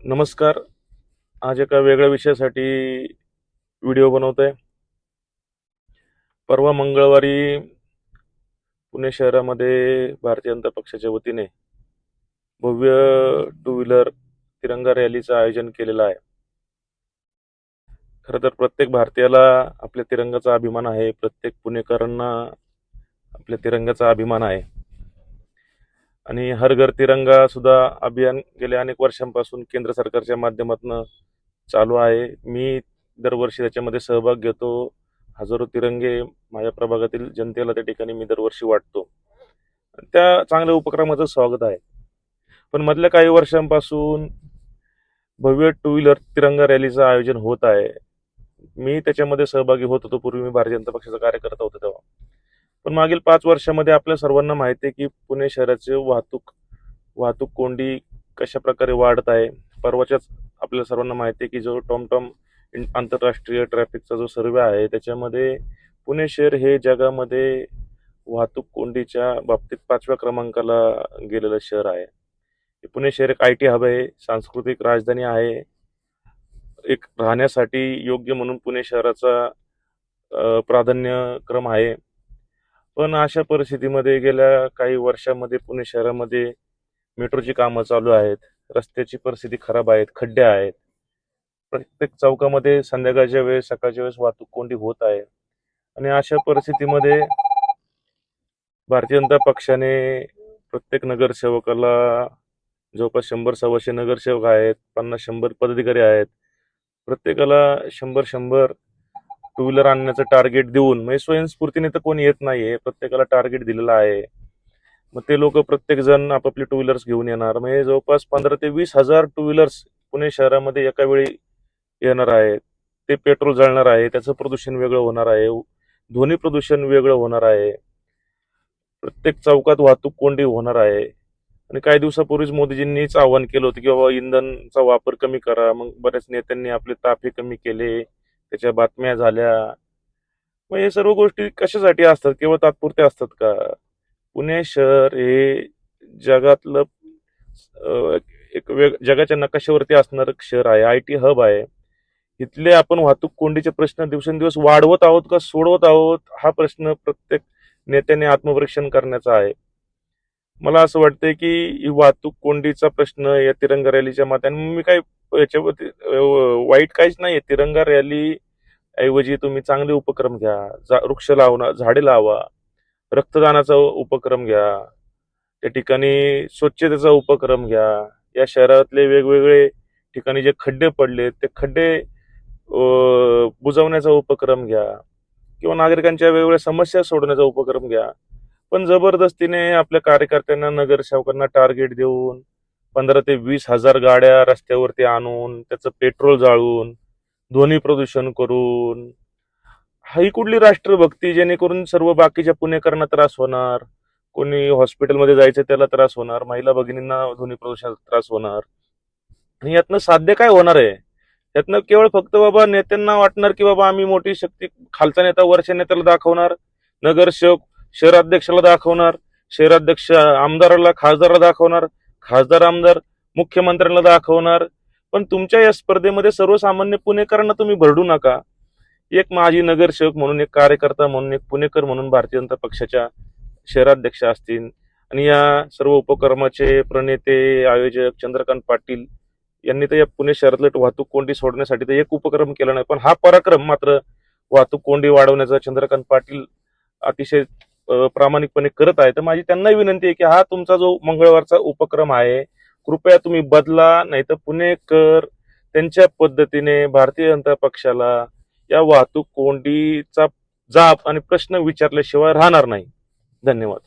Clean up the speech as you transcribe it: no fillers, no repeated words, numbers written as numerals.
नमस्कार. आज एका वेगळ्या विषयासाठी व्हिडिओ बनवतोय. परवा मंगळवारी पुणे शहरामध्ये भारतीय जनता पक्षाच्या वतीने भव्य टू व्हीलर तिरंगा रॅलीचं आयोजन केलेलं आहे. खरं तर प्रत्येक भारतीयाला आपल्या तिरंगाचा अभिमान आहे. प्रत्येक पुणेकरांना आपल्या तिरंगाचा अभिमान आहे. आणि हर घर तिरंगा सुद्धा अभियान गेल्या अनेक वर्षांपासून केंद्र सरकारच्या माध्यमातून चालू आहे. मी दरवर्षी त्याच्यामध्ये सहभाग घेतो. हजारो तिरंगे माझ्या प्रभागातील जनतेला त्या ठिकाणी मी दरवर्षी वाटतो. त्या चांगल्या उपक्रमाचं स्वागत आहे. पण मधल्या काही वर्षांपासून भव्य टू व्हीलर तिरंगा रॅलीचं आयोजन होत आहे. मी त्याच्यामध्ये सहभागी होत होतो. पूर्वी मी भारतीय जनता पक्षाचा कार्यकर्ता होतो तेव्हा. पण मागील 5 वर्षामध्ये आपल्या सर्वांना माहिती आहे की पुणे शहराचे वाहतूक कोंडी कशा प्रकारे वाढत आहे. परवाच्याच आपल्या सर्वांना माहिती आहे की जो टॉमटॉम आंतरराष्ट्रीय ट्रॅफिकचा जो सर्वे आहे त्याच्यामध्ये पुणे शहर हे जगामध्ये वाहतूक कोंडीच्या बाबतीत 5व्या क्रमांकाला गेलेलं शहर आहे. पुणे शहर एक IT हब आहे, सांस्कृतिक राजधानी आहे. एक राहण्यासाठी योग्य म्हणून पुणे शहराचा प्राधान्यक्रम आहे. पण अशा परिस्थितीमध्ये गेल्या काही वर्षांमध्ये पुणे शहरामध्ये मेट्रोची कामं चालू आहेत. रस्त्याची परिस्थिती खराब आहेत, खड्डे आहेत. प्रत्येक चौकामध्ये संध्याकाळच्या वेळेस सकाळच्या वेळेस वाहतूक कोंडी होत आहे. आणि अशा परिस्थितीमध्ये भारतीय जनता पक्षाने प्रत्येक नगरसेवकाला जवळपास 100-125 नगरसेवक आहेत, 50-100 पदाधिकारी आहेत. प्रत्येकाला 100-100 टू व्हीलर आणण्याचं टार्गेट देऊन, म्हणजे स्वयंस्फूर्तीने तर कोणी येत नाहीये, प्रत्येकाला टार्गेट दिलेलं आहे. मग ते लोक प्रत्येक जण आपापली टू व्हीलर्स घेऊन येणार. म्हणजे जवळपास 15,000 ते 20,000 टू व्हीलर्स पुणे शहरामध्ये एका वेळी येणार आहेत. ते पेट्रोल जळणार आहे, त्याचं प्रदूषण वेगळं होणार आहे, ध्वनी प्रदूषण वेगळं होणार आहे, प्रत्येक चौकात वाहतूक कोंडी होणार आहे. आणि काही दिवसापूर्वीच मोदीजींनीच आवाहन केलं होतं की बाबा इंधनचा वापर कमी करा. मग बऱ्याच नेत्यांनी आपले ताफे कमी केले, त्याच्या बातम्या झाल्या. मग हे सर्व गोष्टी कशासाठी असतात? केवळ तात्पुरत्या असतात का? पुणे शहर हे जगातलं जगाच्या नकाशावरती असणारं शहर आहे. IT हब आहे. इथले आपण वाहतूक कोंडीचे प्रश्न दिवसेंदिवस वाढवत आहोत का सोडवत आहोत, हा प्रश्न प्रत्येक नेत्याने आत्मपरीक्षण करण्याचा आहे. मला असं वाटतंय की ही वाहतूक कोंडीचा प्रश्न या तिरंगा रॅलीच्या माध्यमातून मी काही याच्यावरती वाईट काहीच नाहीये. तिरंगा रॅली ऐवजी तुम्ही चांगले उपक्रम घ्या. वृक्ष लावणं, झाडे लावा, रक्तदानाचा उपक्रम घ्या, त्या ठिकाणी स्वच्छतेचा उपक्रम घ्या. या शहरातले वेगवेगळे ठिकाणी जे खड्डे पडले ते खड्डे बुजवण्याचा उपक्रम घ्या, किंवा नागरिकांच्या वेगवेगळ्या समस्या सोडवण्याचा उपक्रम घ्या. पण जबरदस्तीने आपल्या कार्यकर्त्यांना, नगरसेवकांना टार्गेट देऊन 15,000 ते 20,000 गाड्या रस्त्यावरती आणून त्याचं पेट्रोल जाळून ध्वनी प्रदूषण करून, ही कुठली राष्ट्रभक्ती? जेणेकरून सर्व बाकीच्या पुणेकरांना त्रास होणार, कोणी हॉस्पिटलमध्ये जायचं त्याला त्रास होणार, महिला भगिनींना ध्वनी प्रदूषणाचा त्रास होणार. आणि यातनं साध्य काय होणार आहे? यातनं केवळ फक्त बाबा नेत्यांना वाटणार की बाबा आम्ही मोठी शक्ती, खालचा नेता वरच्या नेत्याला दाखवणार, नगरसेवक शहराध्यक्षाला दाखवणार, शहराध्यक्ष आमदाराला, खासदाराला दाखवणार, खासदार आमदार मुख्यमंत्र्यांना दाखवणार. पण तुमच्या या स्पर्धेमध्ये सर्वसामान्य पुणेकरांना तुम्ही भरडू नका. एक माजी नगरसेवक म्हणून, एक कार्यकर्ता म्हणून, एक पुणेकर म्हणून भारतीय जनता पक्षाच्या शहराध्यक्ष असतील आणि या सर्व उपक्रमाचे प्रणेते, आयोजक चंद्रकांत पाटील यांनी तर या पुणे शहरातलं वाहतूक कोंडी सोडण्यासाठी तर एक उपक्रम केला नाही, पण हा पराक्रम मात्र वाहतूक कोंडी वाढवण्याचा चंद्रकांत पाटील अतिशय प्रामाणिकपणे करत आहे. तर माझी त्यांना विनंती आहे की हा तुमचा जो मंगळवारचा उपक्रम आहे, कृपया तुम्ही बदला. नाही तर पुणेकर त्यांच्या पद्धतीने भारतीय जनता पक्षाला या वाहतूक कोंडीचा जाब आणि प्रश्न विचारल्याशिवाय राहणार नाही. धन्यवाद.